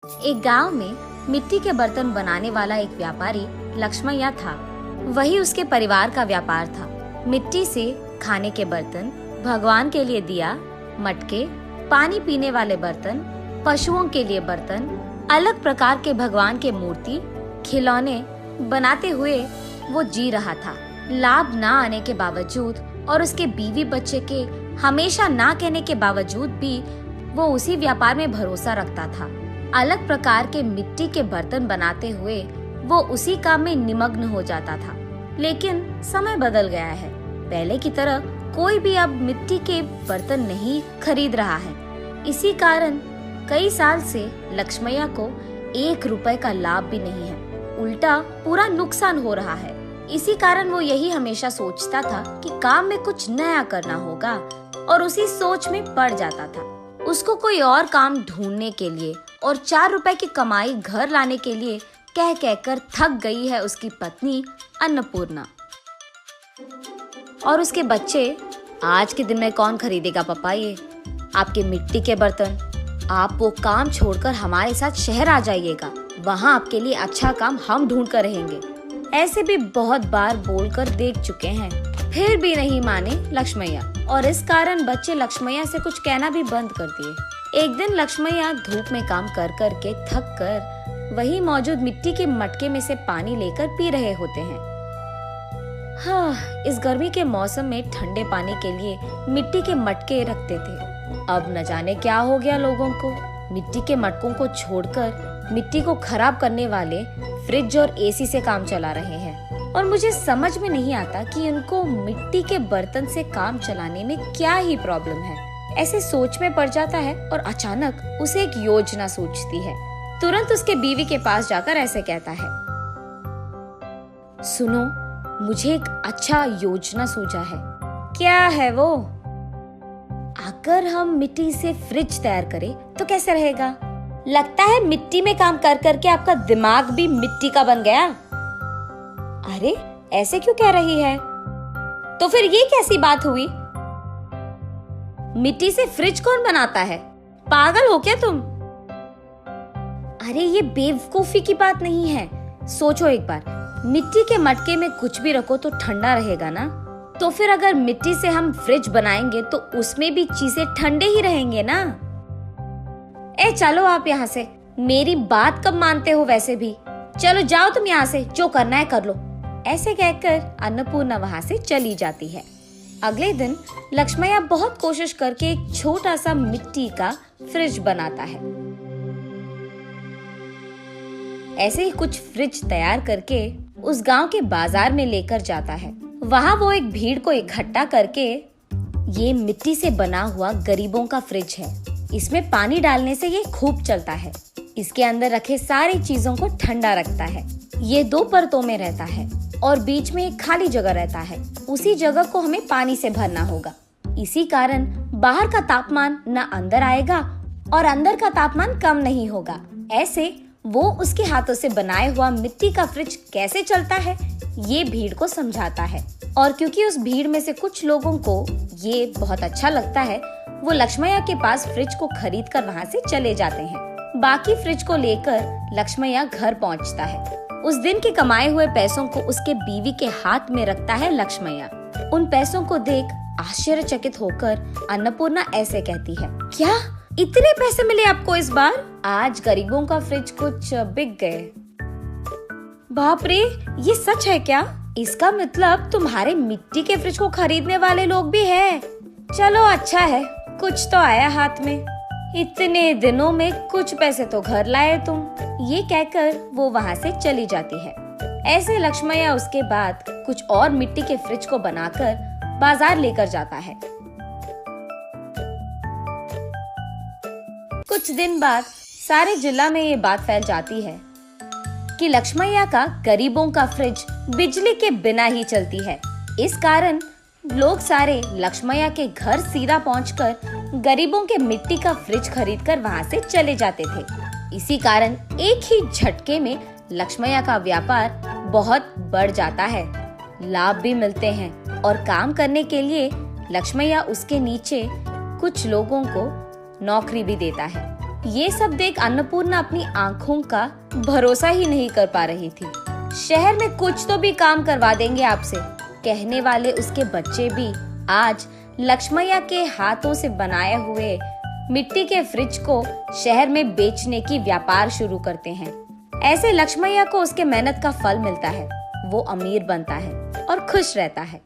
एक गांव में मिट्टी के बर्तन बनाने वाला एक व्यापारी लक्ष्मैया था। वही उसके परिवार का व्यापार था। मिट्टी से खाने के बर्तन, भगवान के लिए दिया, मटके, पानी पीने वाले बर्तन, पशुओं के लिए बर्तन, अलग प्रकार के भगवान के मूर्ति, खिलौने बनाते हुए वो जी रहा था। लाभ ना आने के बावजूद और उसके बीवी बच्चे के हमेशा ना कहने के बावजूद भी वो उसी व्यापार में भरोसा रखता था। अलग प्रकार के मिट्टी के बर्तन बनाते हुए वो उसी काम में निमग्न हो जाता था। लेकिन समय बदल गया है। पहले की तरह कोई भी अब मिट्टी के बर्तन नहीं खरीद रहा है। इसी कारण कई साल से लक्ष्मैया को 1 रुपए का लाभ भी नहीं है, उल्टा पूरा नुकसान हो रहा है। इसी कारण वो यही हमेशा सोचता था कि काम में कुछ नया करना होगा और उसी सोच में पड़ जाता था। उसको कोई और काम ढूंढने के लिए और 4 रुपए की कमाई घर लाने के लिए कह कहकर थक गई है उसकी पत्नी अन्नपूर्णा। और उसके बच्चे, आज के दिन में कौन खरीदेगा पापा ये आपके मिट्टी के बर्तन? आप वो काम छोड़कर हमारे साथ शहर आ जाइएगा, वहाँ आपके लिए अच्छा काम हम ढूंढ कर रहेंगे। ऐसे भी बहुत बार बोलकर देख चुके हैं, फिर भी नहीं माने लक्ष्मैया, और इस कारण बच्चे लक्ष्मैया से कुछ कहना भी बंद कर दिए। एक दिन लक्ष्मैया धूप में काम कर कर के थक कर वही मौजूद मिट्टी के मटके में से पानी लेकर पी रहे होते हैं। हाँ, इस गर्मी के मौसम में ठंडे पानी के लिए मिट्टी के मटके रखते थे। अब न जाने क्या हो गया लोगों को, मिट्टी के मटकों को छोड़कर मिट्टी को खराब करने वाले फ्रिज और एसी से काम चला रहे हैं। और मुझे समझ में नहीं आता कि उनको मिट्टी के बर्तन से काम चलाने में क्या ही प्रॉब्लम है। ऐसे सोच में पड़ जाता है और अचानक उसे एक योजना सूझती है। तुरंत उसके बीवी के पास जाकर ऐसे कहता है, सुनो, मुझे एक अच्छा योजना सूझा है। क्या है वो? अगर हम मिट्टी से फ्रिज तैयार करें तो कैसे रहेगा? लगता है मिट्टी में काम कर करके आपका दिमाग भी मिट्टी का बन गया। अरे, ऐसे क्यों कह रही है? तो फिर ये कैसी बात हुई? मिट्टी से फ्रिज कौन बनाता है? पागल हो क्या तुम? अरे, ये बेवकूफी की बात नहीं है। सोचो एक बार, मिट्टी के मटके में कुछ भी रखो तो ठंडा रहेगा ना। तो फिर अगर मिट्टी से हम फ्रिज बनाएंगे तो उसमें भी चीजें ठंडे ही रहेंगे ना। चलो आप यहाँ से, मेरी बात कब मानते हो वैसे भी। चलो जाओ तुम यहाँ से, जो करना है कर लो। ऐसे कहकर अन्नपूर्णा वहाँ से चली जाती है। अगले दिन लक्ष्मैया बहुत कोशिश करके एक छोटा सा मिट्टी का फ्रिज बनाता है। ऐसे ही कुछ फ्रिज तैयार करके उस गांव के बाजार में लेकर जाता है। वहाँ वो एक भीड़ को इकट्ठा करके, ये मिट्टी से बना हुआ गरीबों का फ्रिज है, इसमें पानी डालने से ये खूब चलता है। इसके अंदर रखे सारी चीजों को ठंडा रखता है। ये 2 परतों में रहता है और बीच में एक खाली जगह रहता है। उसी जगह को हमें पानी से भरना होगा। इसी कारण बाहर का तापमान न अंदर आएगा और अंदर का तापमान कम नहीं होगा। ऐसे वो उसके हाथों से बनाए हुआ मिट्टी का फ्रिज कैसे चलता है ये भीड़ को समझाता है। और क्योंकि उस भीड़ में से कुछ लोगों को ये बहुत अच्छा लगता है, वो लक्ष्मैया के पास फ्रिज को खरीद कर वहाँ से चले जाते हैं। बाकी फ्रिज को लेकर लक्ष्मैया घर पहुँचता है। उस दिन के कमाए हुए पैसों को उसके बीवी के हाथ में रखता है लक्ष्मैया। उन पैसों को देख आश्चर्यचकित होकर अन्नपूर्णा ऐसे कहती है, क्या इतने पैसे मिले आपको इस बार? आज गरीबों का फ्रिज कुछ बिक गए। बाप रे, ये सच है क्या? इसका मतलब तुम्हारे मिट्टी के फ्रिज को खरीदने वाले लोग भी हैं। चलो अच्छा है, कुछ तो आया हाथ में। इतने दिनों में कुछ पैसे तो घर लाए तुम। ये कहकर वो वहाँ से चली जाती है। ऐसे लक्ष्मैया उसके बाद कुछ और मिट्टी के फ्रिज को बनाकर बाजार लेकर जाता है। कुछ दिन बाद सारे जिला में ये बात फैल जाती है कि लक्ष्मैया का गरीबों का फ्रिज बिजली के बिना ही चलती है। इस कारण लोग सारे लक्ष्मैया के घर सीधा पहुंचकर गरीबों के मिट्टी का फ्रिज खरीदकर वहां से चले जाते थे। इसी कारण एक ही झटके में लक्ष्मैया का व्यापार बहुत बढ़ जाता है, लाभ भी मिलते हैं और काम करने के लिए लक्ष्मैया उसके नीचे कुछ लोगों को नौकरी भी देता है। ये सब देख अन्नपूर्णा अपनी आंखों का भरोसा ही नहीं कर पा रही थी। शहर में कुछ तो भी काम करवा देंगे आपसे, कहने वाले उसके बच्चे भी आज लक्ष्मैया के हाथों से बनाए हुए मिट्टी के फ्रिज को शहर में बेचने की व्यापार शुरू करते हैं। ऐसे लक्ष्मैया को उसके मेहनत का फल मिलता है, वो अमीर बनता है और खुश रहता है।